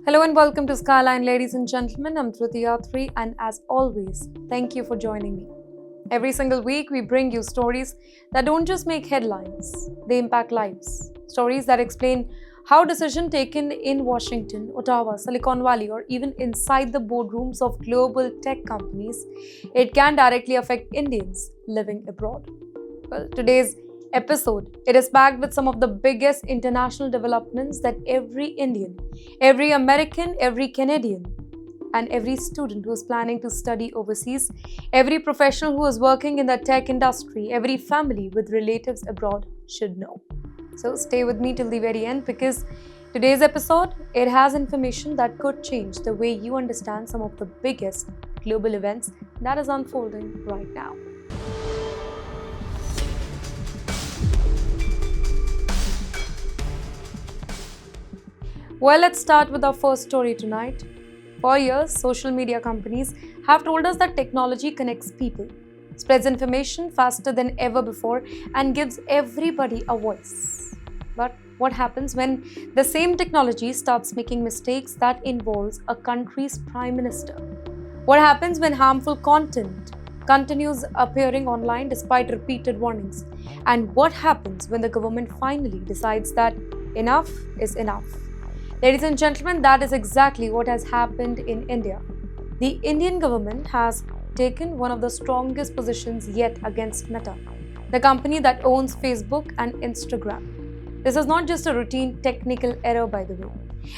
Hello and welcome to Skyline, ladies and gentlemen. I'm Dhruti Yatri, and as always, thank you for joining me. Every single week, we bring you stories that don't just make headlines, they impact lives. Stories that explain how decisions taken in Washington, Ottawa, Silicon Valley, or even inside the boardrooms of global tech companies, it can directly affect Indians living abroad. Well, today's episode, it is packed with some of the biggest international developments that every Indian, every American, every Canadian, and every student who is planning to study overseas, every professional who is working in the tech industry, every family with relatives abroad should know. So stay with me till the very end because today's episode, it has information that could change the way you understand some of the biggest global events that is unfolding right now. Well, let's start with our first story tonight. For years, social media companies have told us that technology connects people, spreads information faster than ever before, and gives everybody a voice. But what happens when the same technology starts making mistakes that involves a country's prime minister? What happens when harmful content continues appearing online despite repeated warnings? And what happens when the government finally decides that enough is enough? Ladies and gentlemen, that is exactly what has happened in India. The Indian government has taken one of the strongest positions yet against Meta, the company that owns Facebook and Instagram. This is not just a routine technical error, by the way.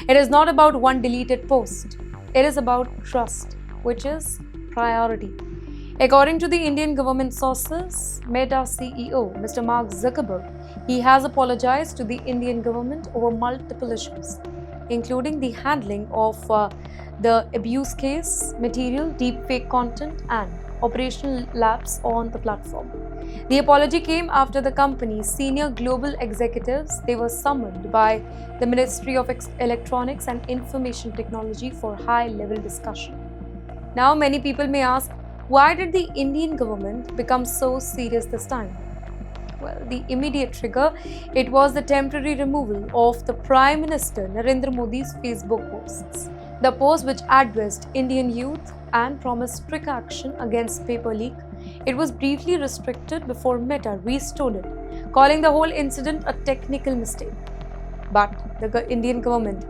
It is not about one deleted post. It is about trust, which is priority. According to the Indian government sources, Meta CEO, Mr. Mark Zuckerberg, he has apologized to the Indian government over multiple issues, including the handling of the abuse case, material, deepfake content, and operational lapse on the platform. The apology came after the company's senior global executives they were summoned by the Ministry of Electronics and Information Technology for high-level discussion. Now, many people may ask, why did the Indian government become so serious this time? Well, the immediate trigger, it was the temporary removal of the Prime Minister Narendra Modi's Facebook posts. The post which addressed Indian youth and promised strict action against paper leak, it was briefly restricted before Meta restored it, calling the whole incident a technical mistake. But the Indian government,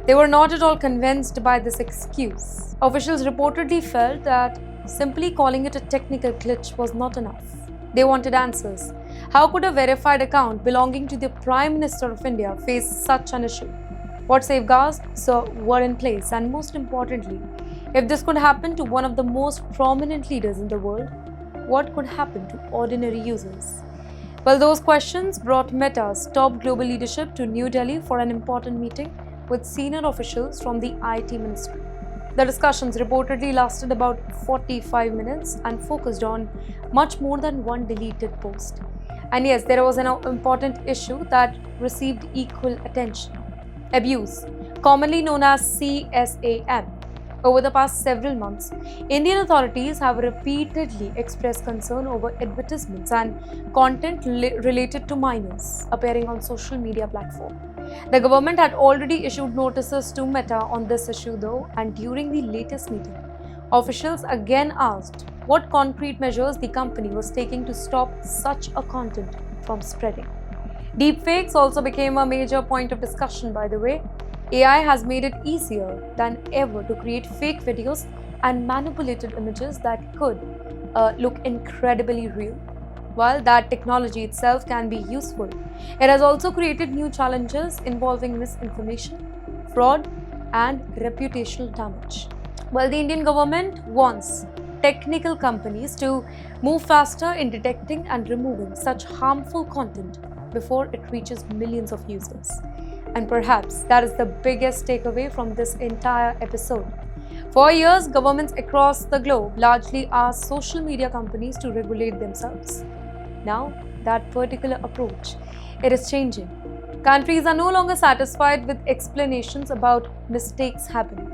they were not at all convinced by this excuse. Officials reportedly felt that simply calling it a technical glitch was not enough. They wanted answers. How could a verified account belonging to the Prime Minister of India face such an issue? What safeguards were in place? And most importantly, if this could happen to one of the most prominent leaders in the world, what could happen to ordinary users? Well, those questions brought Meta's top global leadership to New Delhi for an important meeting with senior officials from the IT ministry. The discussions reportedly lasted about 45 minutes and focused on much more than one deleted post. And yes, there was an important issue that received equal attention: abuse, commonly known as CSAM. Over the past several months, Indian authorities have repeatedly expressed concern over advertisements and content related to minors appearing on social media platforms. The government had already issued notices to Meta on this issue, though, and during the latest meeting, officials again asked what concrete measures the company was taking to stop such a content from spreading. Deepfakes also became a major point of discussion, by the way. AI has made it easier than ever to create fake videos and manipulated images that could look incredibly real. While that technology itself can be useful, it has also created new challenges involving misinformation, fraud, and reputational damage. Well, the Indian government wants technical companies to move faster in detecting and removing such harmful content before it reaches millions of users. And perhaps that is the biggest takeaway from this entire episode. For years, governments across the globe largely asked social media companies to regulate themselves. Now, that particular approach, it is changing. Countries are no longer satisfied with explanations about mistakes happening.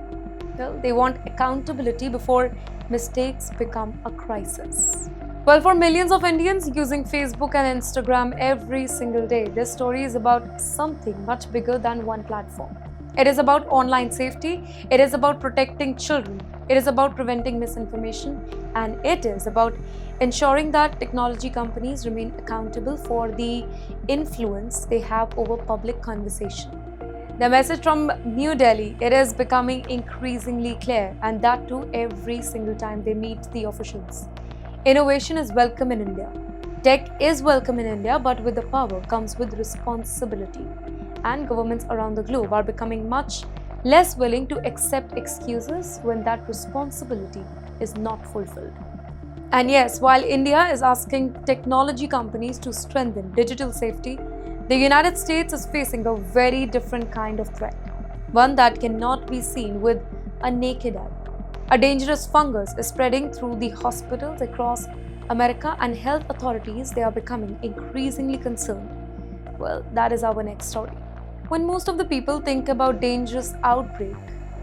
Well, they want accountability before mistakes become a crisis. Well, for millions of Indians using Facebook and Instagram every single day, this story is about something much bigger than one platform. It is about online safety, it is about protecting children, it is about preventing misinformation, and it is about ensuring that technology companies remain accountable for the influence they have over public conversation. The message from New Delhi, it is becoming increasingly clear, and that too every single time they meet the officials. Innovation is welcome in India. Tech is welcome in India, but with the power comes with responsibility. And governments around the globe are becoming much less willing to accept excuses when that responsibility is not fulfilled. And yes, while India is asking technology companies to strengthen digital safety, the United States is facing a very different kind of threat, one that cannot be seen with a naked eye. A dangerous fungus is spreading through the hospitals across America, and health authorities they are becoming increasingly concerned. Well, that is our next story. When most of the people think about dangerous outbreak,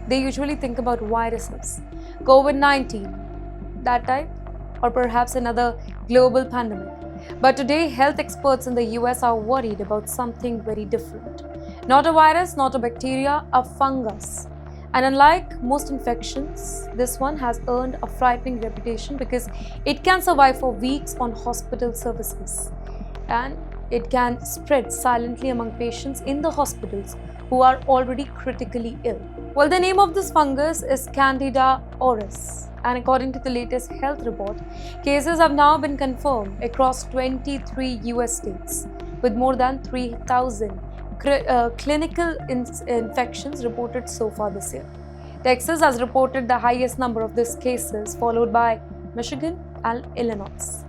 they usually think about viruses, COVID-19, that type, or perhaps another global pandemic. But today, health experts in the US are worried about something very different. Not a virus, not a bacteria, a fungus. And unlike most infections, this one has earned a frightening reputation because it can survive for weeks on hospital services. And it can spread silently among patients in the hospitals who are already critically ill. Well, the name of this fungus is Candida auris, and according to the latest health report, cases have now been confirmed across 23 US states, with more than 3,000 clinical infections reported so far this year. Texas has reported the highest number of these cases, followed by Michigan and Illinois.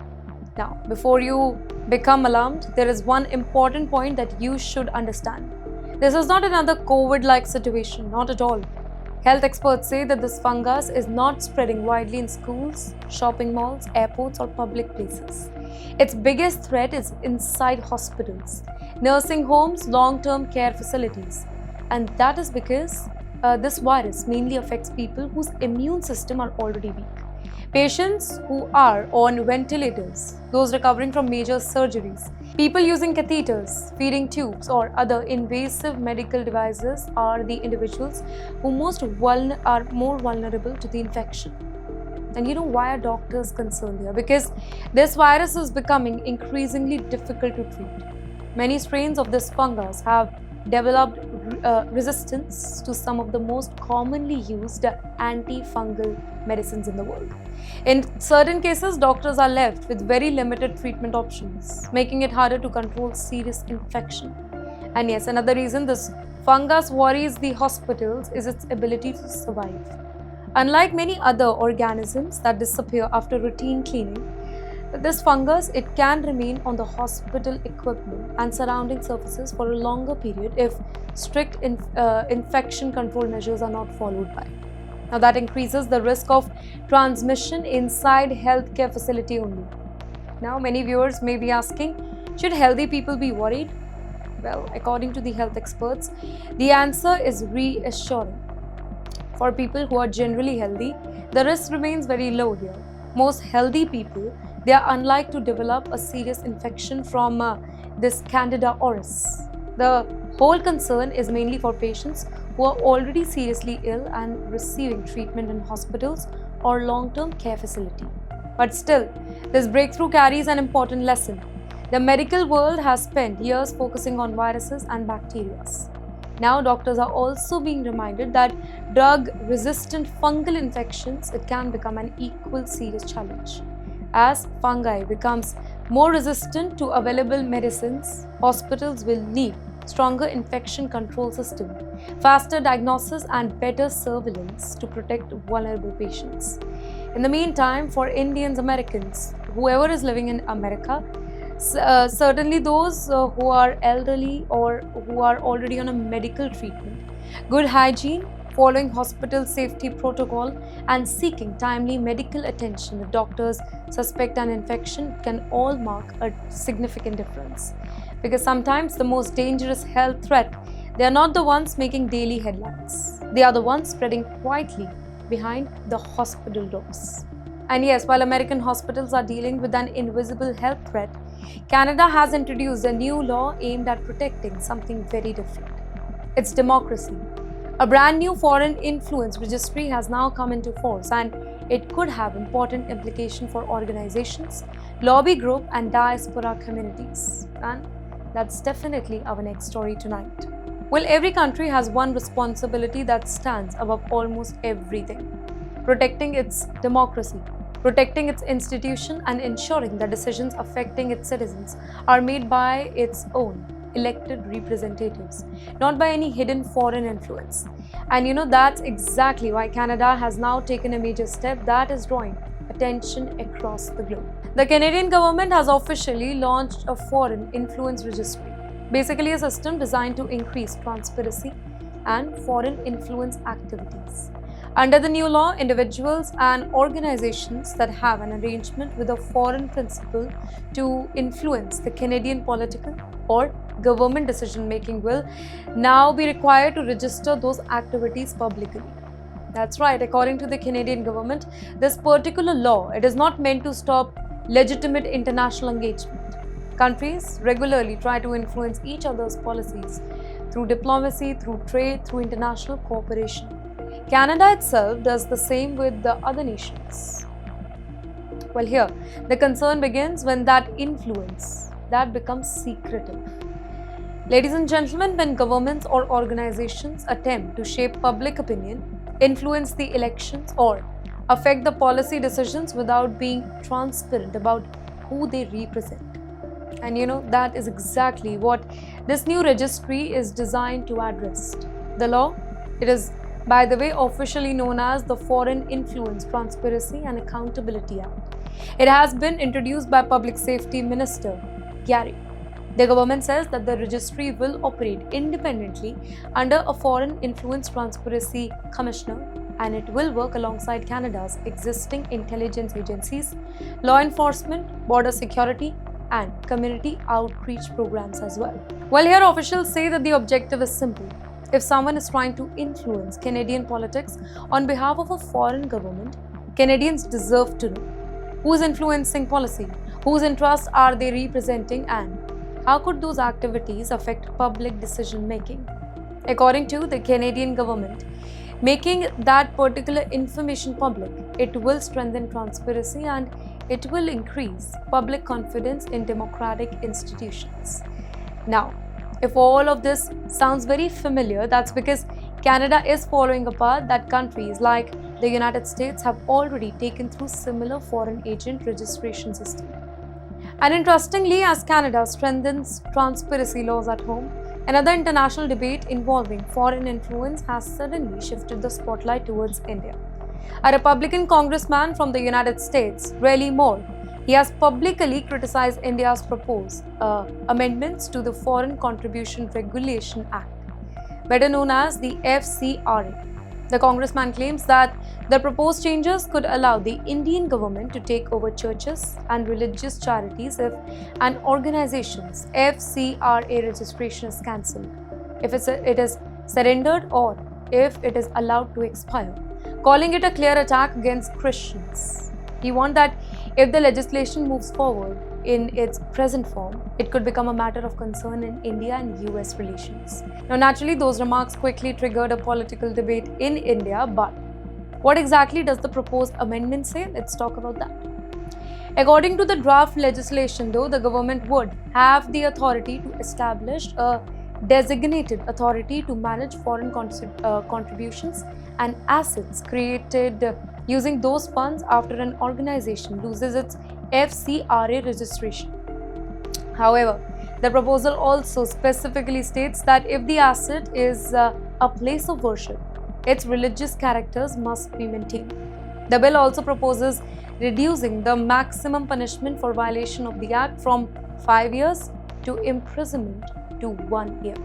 Now, before you become alarmed, there is one important point that you should understand. This is not another COVID-like situation, not at all. Health experts say that this fungus is not spreading widely in schools, shopping malls, airports, or public places. Its biggest threat is inside hospitals, nursing homes, long-term care facilities. And that is because this virus mainly affects people whose immune system are already weak. Patients who are on ventilators, those recovering from major surgeries, people using catheters, feeding tubes, or other invasive medical devices are the individuals who are more vulnerable to the infection. And you know why are doctors concerned here? Because this virus is becoming increasingly difficult to treat. Many strains of this fungus have developed resistance to some of the most commonly used antifungal medicines in the world. In certain cases, doctors are left with very limited treatment options, making it harder to control serious infection. And yes, another reason this fungus worries the hospitals is its ability to survive. Unlike many other organisms that disappear after routine cleaning, this fungus, it can remain on the hospital equipment and surrounding surfaces for a longer period if strict infection control measures are not followed by. Now that increases the risk of transmission inside healthcare facility only. Now many viewers may be asking, should healthy people be worried? Well, according to the health experts, the answer is reassuring. For people who are generally healthy, the risk remains very low here. Most healthy people, they are unlikely to develop a serious infection from this Candida auris. The whole concern is mainly for patients who are already seriously ill and receiving treatment in hospitals or long-term care facility. But still, this breakthrough carries an important lesson. The medical world has spent years focusing on viruses and bacteria. Now doctors are also being reminded that drug-resistant fungal infections, it can become an equal serious challenge. As fungi becomes more resistant to available medicines, hospitals will need stronger infection control system, faster diagnosis and better surveillance to protect vulnerable patients. In the meantime, for Indians, Americans, whoever is living in America, certainly those who are elderly or who are already on a medical treatment, good hygiene, following hospital safety protocol and seeking timely medical attention if doctors suspect an infection can all mark a significant difference. Because sometimes the most dangerous health threat, they are not the ones making daily headlines. They are the ones spreading quietly behind the hospital doors. And yes, while American hospitals are dealing with an invisible health threat, Canada has introduced a new law aimed at protecting something very different. It's democracy. A brand new foreign influence registry has now come into force, and it could have important implications for organizations, lobby group, and diaspora communities. And that's definitely our next story tonight. Well, every country has one responsibility that stands above almost everything: protecting its democracy, protecting its institution, and ensuring that decisions affecting its citizens are made by its own elected representatives, not by any hidden foreign influence. And that's exactly why Canada has now taken a major step that is drawing attention across the globe. The Canadian government has officially launched a foreign influence registry, basically a system designed to increase transparency and foreign influence activities. Under the new law, individuals and organizations that have an arrangement with a foreign principal to influence the Canadian political or government decision-making will now be required to register those activities publicly. That's right, according to the Canadian government, this particular law, it is not meant to stop legitimate international engagement. Countries regularly try to influence each other's policies through diplomacy, through trade, through international cooperation. Canada itself does the same with the other nations. Well, here, the concern begins when that influence that becomes secretive. Ladies and gentlemen, when governments or organizations attempt to shape public opinion, influence the elections, or affect the policy decisions without being transparent about who they represent. And that is exactly what this new registry is designed to address. The law, it is, by the way, officially known as the Foreign Influence Transparency and Accountability Act. It has been introduced by Public Safety Minister Gary. The government says that the registry will operate independently under a Foreign Influence Transparency Commissioner, and it will work alongside Canada's existing intelligence agencies, law enforcement, border security, and community outreach programs as well. Well, here officials say that the objective is simple. If someone is trying to influence Canadian politics on behalf of a foreign government, Canadians deserve to know who's influencing policy, whose interests are they representing, and how could those activities affect public decision making. According to the Canadian government, making that particular information public, it will strengthen transparency and it will increase public confidence in democratic institutions. Now, if all of this sounds very familiar, that's because Canada is following a path that countries like the United States have already taken through similar foreign agent registration system. And interestingly, as Canada strengthens transparency laws at home, another international debate involving foreign influence has suddenly shifted the spotlight towards India. A Republican congressman from the United States, Ray Moore, he has publicly criticized India's proposed amendments to the Foreign Contribution Regulation Act, better known as the FCRA. The congressman claims that the proposed changes could allow the Indian government to take over churches and religious charities if an organization's FCRA registration is cancelled, if it is surrendered, or if it is allowed to expire, calling it a clear attack against Christians. He warned that if the legislation moves forward in its present form, it could become a matter of concern in India and US relations. Now, naturally, those remarks quickly triggered a political debate in India, but what exactly does the proposed amendment say? Let's talk about that. According to the draft legislation, though, the government would have the authority to establish a designated authority to manage foreign contributions and assets created using those funds after an organization loses its FCRA registration. However, the proposal also specifically states that if the asset is a place of worship, its religious characters must be maintained. The bill also proposes reducing the maximum punishment for violation of the Act from 5 years to imprisonment to 1 year,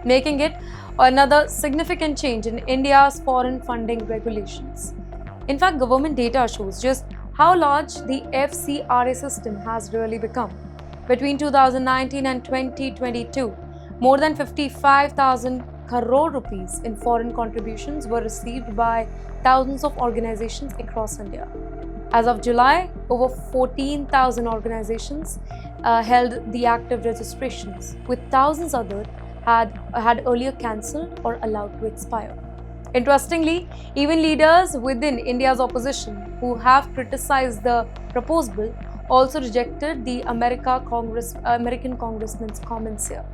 making it another significant change in India's foreign funding regulations. In fact, government data shows just how large the FCRA system has really become. Between 2019 and 2022, more than 55,000 crore rupees in foreign contributions were received by thousands of organizations across India. As of July, over 14,000 organizations held the active registrations, with thousands others had earlier cancelled or allowed to expire. Interestingly, even leaders within India's opposition who have criticized the proposed bill also rejected the American congressman's comments here.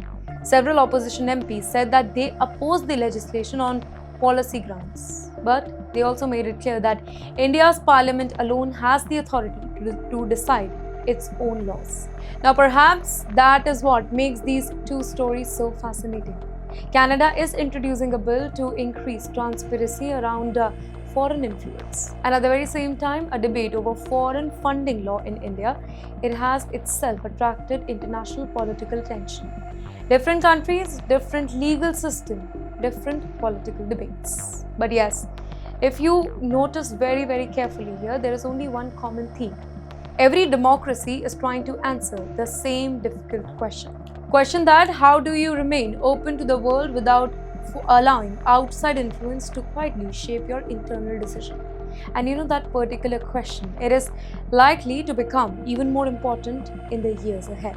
Several opposition MPs said that they opposed the legislation on policy grounds, but they also made it clear that India's parliament alone has the authority to decide its own laws. Now, perhaps that is what makes these two stories so fascinating. Canada is introducing a bill to increase transparency around foreign influence. And at the very same time, a debate over foreign funding law in India, it has itself attracted international political tension. Different countries, different legal system, different political debates. But yes, if you notice very carefully here, there is only one common theme. Every democracy is trying to answer the same difficult question. Question that how do you remain open to the world without allowing outside influence to quietly shape your internal decision? And that particular question, it is likely to become even more important in the years ahead.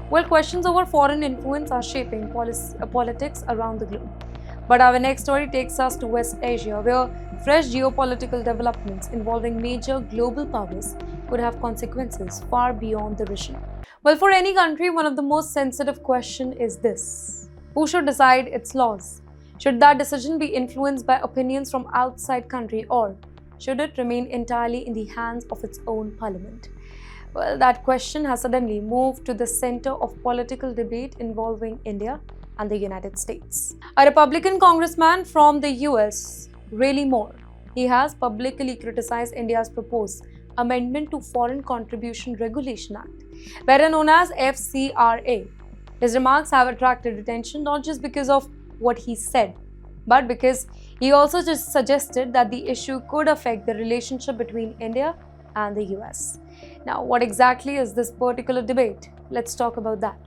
Well, questions over foreign influence are shaping politics around the globe. But our next story takes us to West Asia, where fresh geopolitical developments involving major global powers could have consequences far beyond the region. Well, for any country, one of the most sensitive questions is this: who should decide its laws? Should that decision be influenced by opinions from outside country, or should it remain entirely in the hands of its own parliament? Well, that question has suddenly moved to the center of political debate involving India and the United States. A Republican congressman from the US, Ray Moore, he has publicly criticized India's proposed amendment to Foreign Contribution Regulation Act, better known as FCRA. His remarks have attracted attention not just because of what he said, but because he also just suggested that the issue could affect the relationship between India and the US. Now, what exactly is this particular debate? Let's talk about that.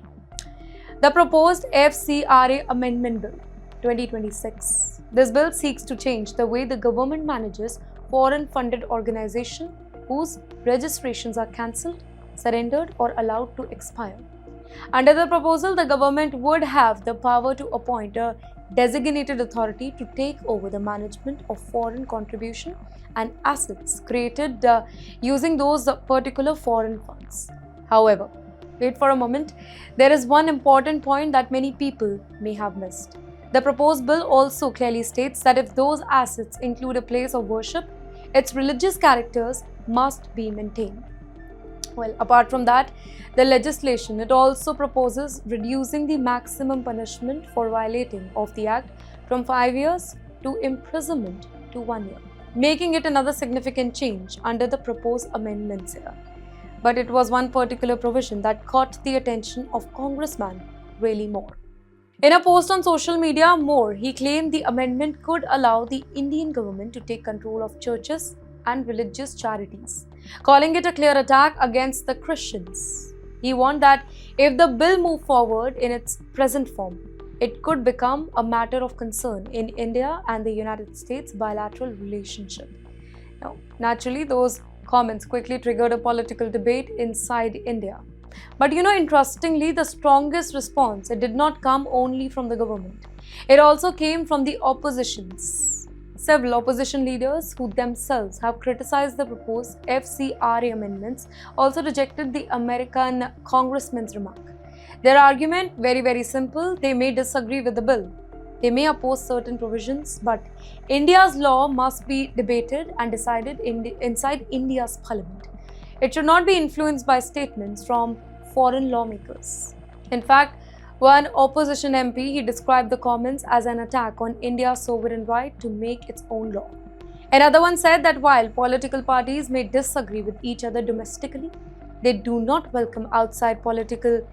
The proposed FCRA Amendment Bill 2026. This bill seeks to change the way the government manages foreign-funded organizations whose registrations are cancelled, surrendered, or allowed to expire. Under the proposal, the government would have the power to appoint a designated authority to take over the management of foreign contribution and assets created using those particular foreign funds. However, wait for a moment, there is one important point that many people may have missed. The proposed bill also clearly states that if those assets include a place of worship, its religious characters must be maintained. Well, apart from that, the legislation, it also proposes reducing the maximum punishment for violating of the act from 5 years to imprisonment to 1 year, making it another significant change under the proposed amendments here. But it was one particular provision that caught the attention of Congressman Ray Moore. In a post on social media, Moore, he claimed the amendment could allow the Indian government to take control of churches and religious charities, calling it a clear attack against the Christians. He warned that if the bill moved forward in its present form, it could become a matter of concern in India and the United States bilateral relationship. Now, naturally, those comments quickly triggered a political debate inside India. But interestingly, the strongest response, it did not come only from the government. It also came from the oppositions. Several opposition leaders who themselves have criticized the proposed FCRA amendments also rejected the American congressman's remark. Their argument, very simple: they may disagree with the bill, they may oppose certain provisions, but India's law must be debated and decided inside India's parliament. It should not be influenced by statements from foreign lawmakers. In fact, one opposition MP, he described the comments as an attack on India's sovereign right to make its own law. Another one said that while political parties may disagree with each other domestically, they do not welcome outside political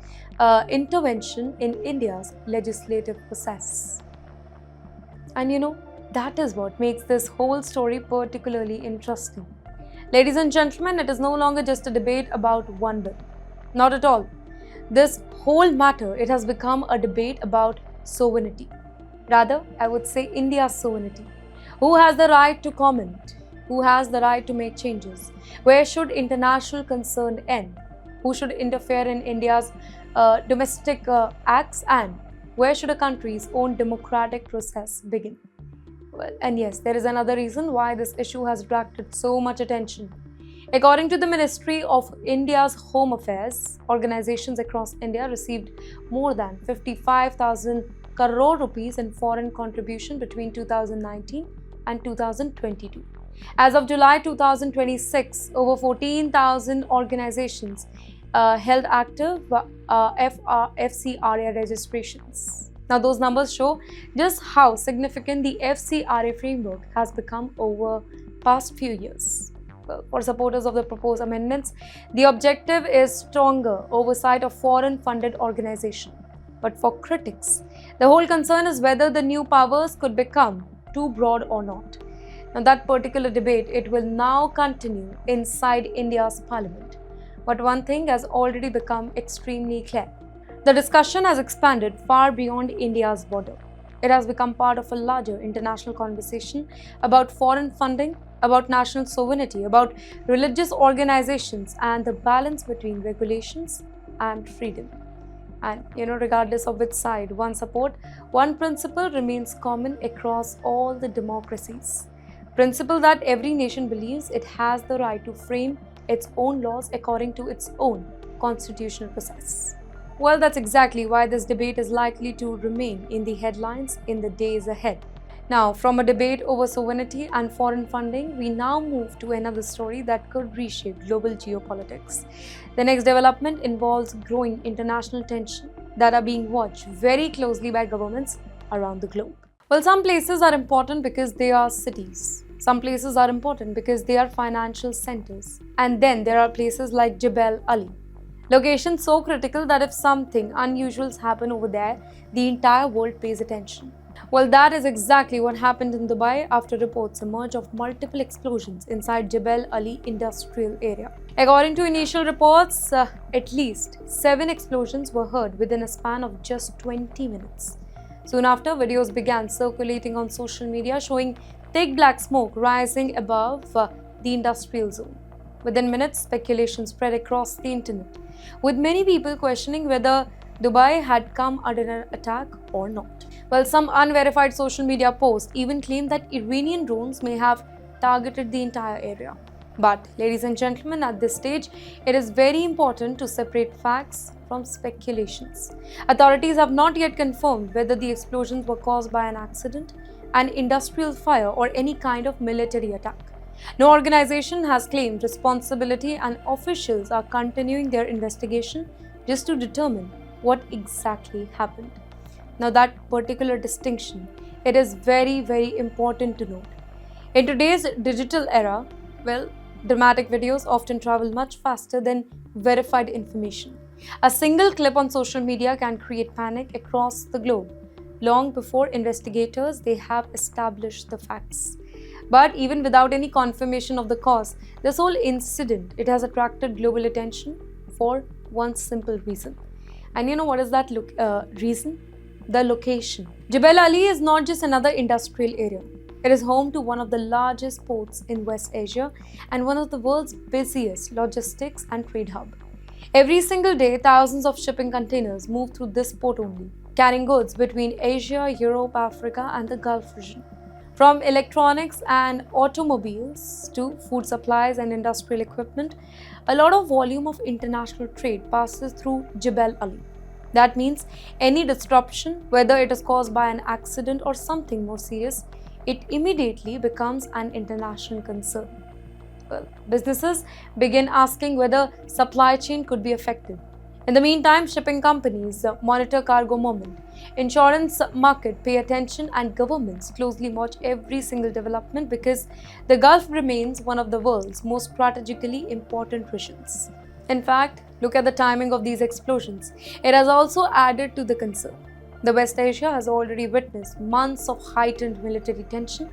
intervention in India's legislative process. And that is what makes this whole story particularly interesting. Ladies and gentlemen, it is no longer just a debate about one bill. Not at all. This whole matter, it has become a debate about sovereignty. Rather, I would say India's sovereignty. Who has the right to comment? Who has the right to make changes? Where should international concern end? Who should interfere in India's domestic acts? And where should a country's own democratic process begin? Well, and yes, there is another reason why this issue has attracted so much attention. According to the Ministry of India's Home Affairs, organizations across India received more than 55,000 crore rupees in foreign contribution between 2019 and 2022. As of July 2026, over 14,000 organizations held active FCRA registrations. Now, those numbers show just how significant the FCRA framework has become over past few years. Well, for supporters of the proposed amendments, the objective is stronger oversight of foreign-funded organizations. But for critics, the whole concern is whether the new powers could become too broad or not. Now, that particular debate, it will now continue inside India's parliament. But one thing has already become extremely clear. The discussion has expanded far beyond India's border. It has become part of a larger international conversation about foreign funding, about national sovereignty, about religious organizations, and the balance between regulations and freedom. And regardless of which side one support, one principle remains common across all the democracies. Principle that every nation believes it has the right to frame its own laws according to its own constitutional process. Well, that's exactly why this debate is likely to remain in the headlines in the days ahead. Now, from a debate over sovereignty and foreign funding, we now move to another story that could reshape global geopolitics. The next development involves growing international tension that are being watched very closely by governments around the globe. Well, some places are important because they are cities. Some places are important because they are financial centers. And then there are places like Jebel Ali. Locations so critical that if something unusual happens over there, the entire world pays attention. Well, that is exactly what happened in Dubai after reports emerged of multiple explosions inside Jebel Ali industrial area. According to initial reports, at least 7 explosions were heard within a span of just 20 minutes. Soon after, videos began circulating on social media showing thick black smoke rising above the industrial zone. Within minutes, speculation spread across the internet, with many people questioning whether Dubai had come under an attack or not. Well, some unverified social media posts even claim that Iranian drones may have targeted the entire area. But, ladies and gentlemen, at this stage, it is very important to separate facts from speculations. Authorities have not yet confirmed whether the explosions were caused by an accident, an industrial fire, or any kind of military attack. No organization has claimed responsibility, and officials are continuing their investigation just to determine what exactly happened. Now, that particular distinction, it is very, very important to note. In today's digital era, well, dramatic videos often travel much faster than verified information. A single clip on social media can create panic across the globe long before investigators they have established the facts. But even without any confirmation of the cause, this whole incident, it has attracted global attention for one simple reason. And you know what is that reason? The location. Jebel Ali is not just another industrial area. It is home to one of the largest ports in West Asia and one of the world's busiest logistics and trade hub. Every single day, thousands of shipping containers move through this port only, carrying goods between Asia, Europe, Africa, and the Gulf region. From electronics and automobiles to food supplies and industrial equipment, a lot of volume of international trade passes through Jebel Ali. That means any disruption, whether it is caused by an accident or something more serious, it immediately becomes an international concern. Well, businesses begin asking whether supply chain could be affected. In the meantime, shipping companies monitor cargo movement, insurance market pay attention, and governments closely watch every single development because the Gulf remains one of the world's most strategically important regions. In fact, look at the timing of these explosions. It has also added to the concern. The West Asia has already witnessed months of heightened military tension,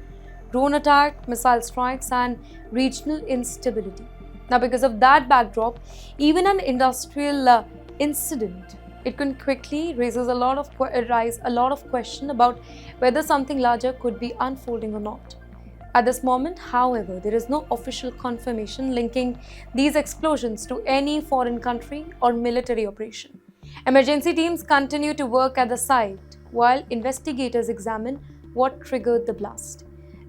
drone attack, missile strikes, and regional instability. Now, because of that backdrop, even an industrial incident, it can quickly raise a lot of question about whether something larger could be unfolding or not. At this moment, however, there is no official confirmation linking these explosions to any foreign country or military operation. Emergency teams continue to work at the site while investigators examine what triggered the blast.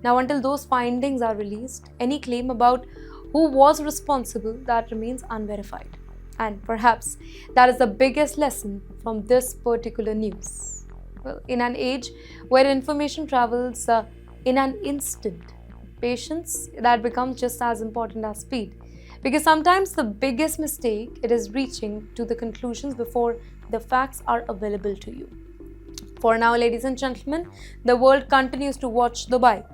Now, until those findings are released, any claim about who was responsible that remains unverified. And perhaps that is the biggest lesson from this particular news. Well, in an age where information travels in an instant, patience that becomes just as important as speed. Because sometimes the biggest mistake it is reaching to the conclusions before the facts are available to you. For now, ladies and gentlemen, the world continues to watch Dubai,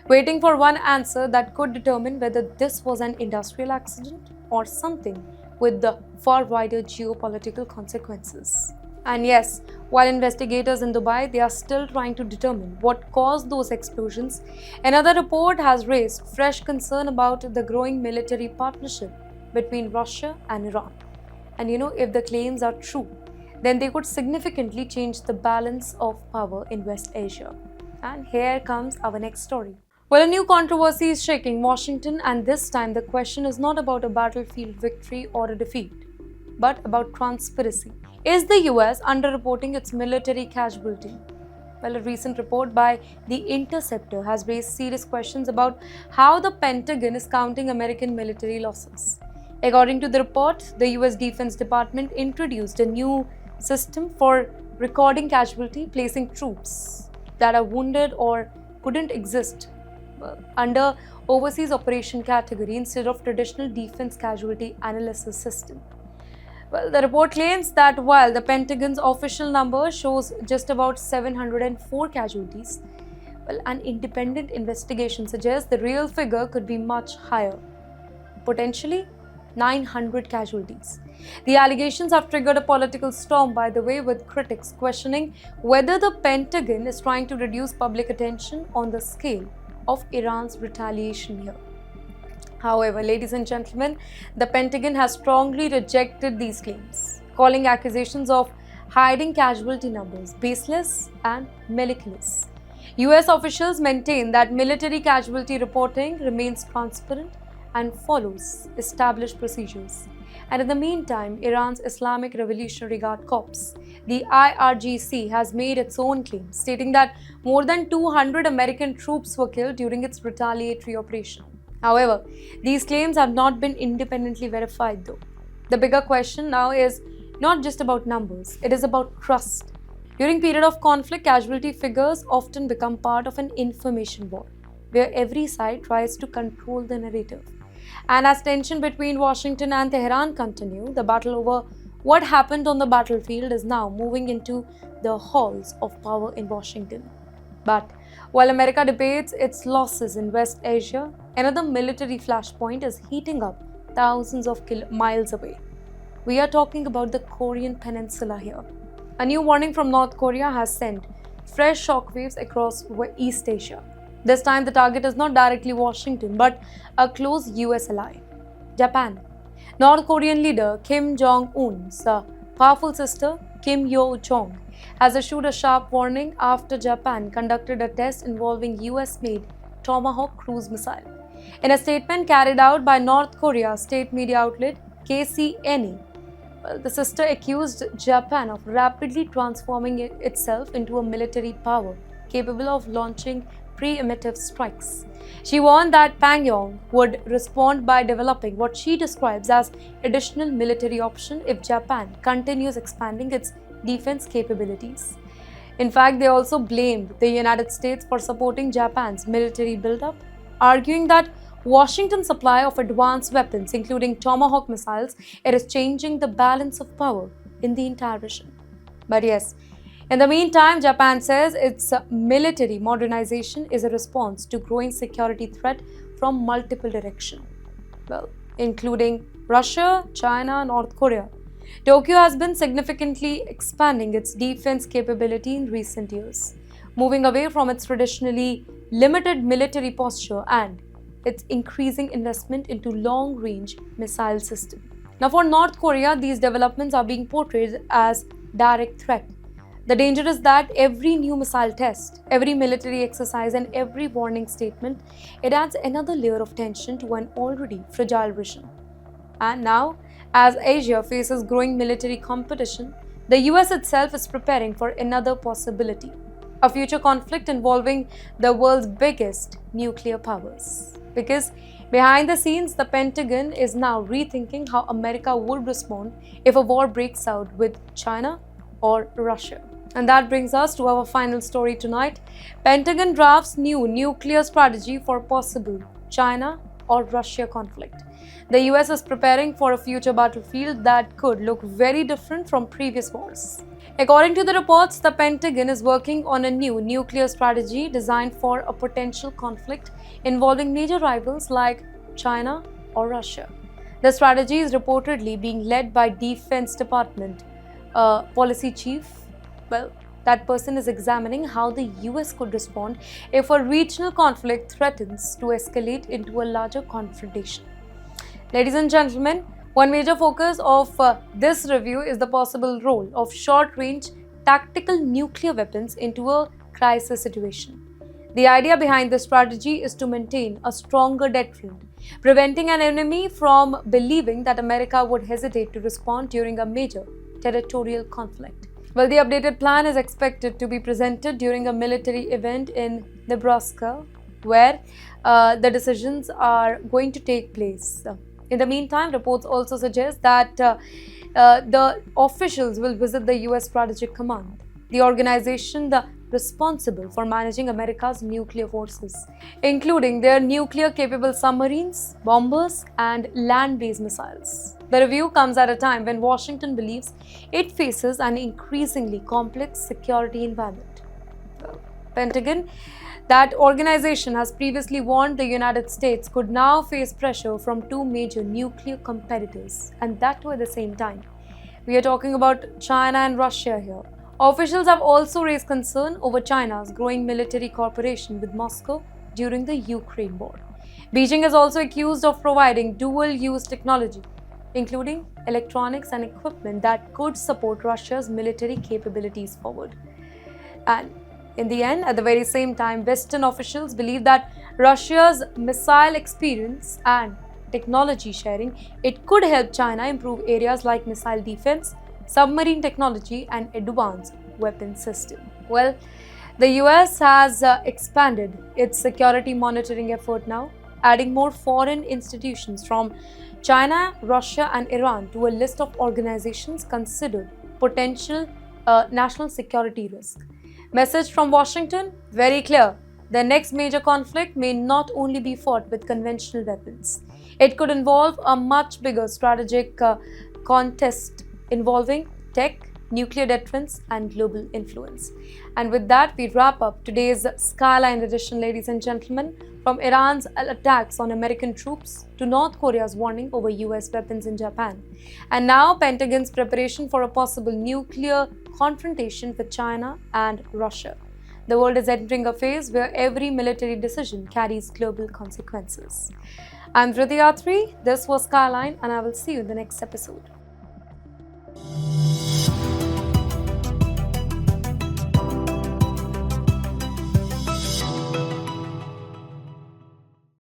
waiting for one answer that could determine whether this was an industrial accident or something with the far wider geopolitical consequences. And yes, while investigators in Dubai they are still trying to determine what caused those explosions, another report has raised fresh concern about the growing military partnership between Russia and Iran. And if the claims are true, then they could significantly change the balance of power in West Asia. And here comes our next story. Well, a new controversy is shaking Washington, and this time the question is not about a battlefield victory or a defeat, but about conspiracy. Is the US underreporting its military casualty? Well, a recent report by The Interceptor has raised serious questions about how the Pentagon is counting American military losses. According to the report, the US Defense Department introduced a new system for recording casualty, placing troops that are wounded or couldn't exist under overseas operation category instead of traditional defense casualty analysis system. Well, the report claims that while the Pentagon's official number shows just about 704 casualties, an independent investigation suggests the real figure could be much higher, potentially 900 casualties. The allegations have triggered a political storm, by the way, with critics questioning whether the Pentagon is trying to reduce public attention on the scale of Iran's retaliation here. However, ladies and gentlemen, the Pentagon has strongly rejected these claims, calling accusations of hiding casualty numbers baseless and meticulous. US officials maintain that military casualty reporting remains transparent and follows established procedures. And in the meantime, Iran's Islamic Revolutionary Guard Corps, the IRGC, has made its own claims, stating that more than 200 American troops were killed during its retaliatory operation. However, these claims have not been independently verified though. The bigger question now is not just about numbers, it is about trust. During period of conflict, casualty figures often become part of an information war, where every side tries to control the narrative. And as tension between Washington and Tehran continue, the battle over what happened on the battlefield is now moving into the halls of power in Washington. But while America debates its losses in West Asia, another military flashpoint is heating up thousands of miles away. We are talking about the Korean Peninsula here. A new warning from North Korea has sent fresh shockwaves across East Asia. This time the target is not directly Washington, but a close US ally, Japan. North Korean leader Kim Jong-un's powerful sister, Kim Yo-jong, has issued a sharp warning after Japan conducted a test involving US-made Tomahawk cruise missile. In a statement carried out by North Korea's state media outlet KCNA, the sister accused Japan of rapidly transforming itself into a military power capable of launching pre-emptive strikes. She warned that Pyongyang would respond by developing what she describes as additional military option if Japan continues expanding its defense capabilities. In fact, they also blamed the United States for supporting Japan's military buildup, arguing that Washington's supply of advanced weapons, including Tomahawk missiles, it is changing the balance of power in the entire region. But yes, in the meantime, Japan says its military modernization is a response to growing security threat from multiple directions, including Russia, China, North Korea. Tokyo has been significantly expanding its defense capability in recent years, moving away from its traditionally limited military posture and its increasing investment into long-range missile systems. Now, for North Korea, these developments are being portrayed as direct threat. The danger is that every new missile test, every military exercise, and every warning statement, it adds another layer of tension to an already fragile region. And now, as Asia faces growing military competition, the US itself is preparing for another possibility. a future conflict involving the world's biggest nuclear powers. Because behind the scenes, the Pentagon is now rethinking how America would respond if a war breaks out with China or Russia. And that brings us to our final story tonight. Pentagon drafts new nuclear strategy for possible China or Russia conflict. The US is preparing for a future battlefield that could look very different from previous wars. According to the reports, the Pentagon is working on a new nuclear strategy designed for a potential conflict involving major rivals like China or Russia. The strategy is reportedly being led by Defense Department policy chief. Well, that person is examining how the US could respond if a regional conflict threatens to escalate into a larger confrontation. Ladies and gentlemen, one major focus of this review is the possible role of short-range tactical nuclear weapons into a crisis situation. The idea behind this strategy is to maintain a stronger deterrent, preventing an enemy from believing that America would hesitate to respond during a major territorial conflict. Well, the updated plan is expected to be presented during a military event in Nebraska, where the decisions are going to take place. In the meantime, reports also suggest that the officials will visit the US Strategic Command, the organization responsible for managing America's nuclear forces, including their nuclear-capable submarines, bombers, and land-based missiles. The review comes at a time when Washington believes it faces an increasingly complex security environment. The Pentagon, that organization has previously warned the United States could now face pressure from two major nuclear competitors, and that too at the same time. We are talking about China and Russia here. Officials have also raised concern over China's growing military cooperation with Moscow during the Ukraine war. Beijing is also accused of providing dual-use technology, including electronics and equipment that could support Russia's military capabilities forward. And in the end, at the very same time, Western officials believe that Russia's missile experience and technology sharing, it could help China improve areas like missile defense, submarine technology, and advanced weapon system. Well, the US has expanded its security monitoring effort now, adding more foreign institutions from China, Russia, and Iran to a list of organizations considered potential national security risk. Message from Washington, very clear. The next major conflict may not only be fought with conventional weapons. It could involve a much bigger strategic contest involving tech, nuclear deterrence, and global influence. And with that, we wrap up today's Skyline edition, ladies and gentlemen. From Iran's attacks on American troops to North Korea's warning over US weapons in Japan. And now, Pentagon's preparation for a possible nuclear confrontation with China and Russia. The world is entering a phase where every military decision carries global consequences. I'm Dhruti Atri, this was Skyline, and I will see you in the next episode.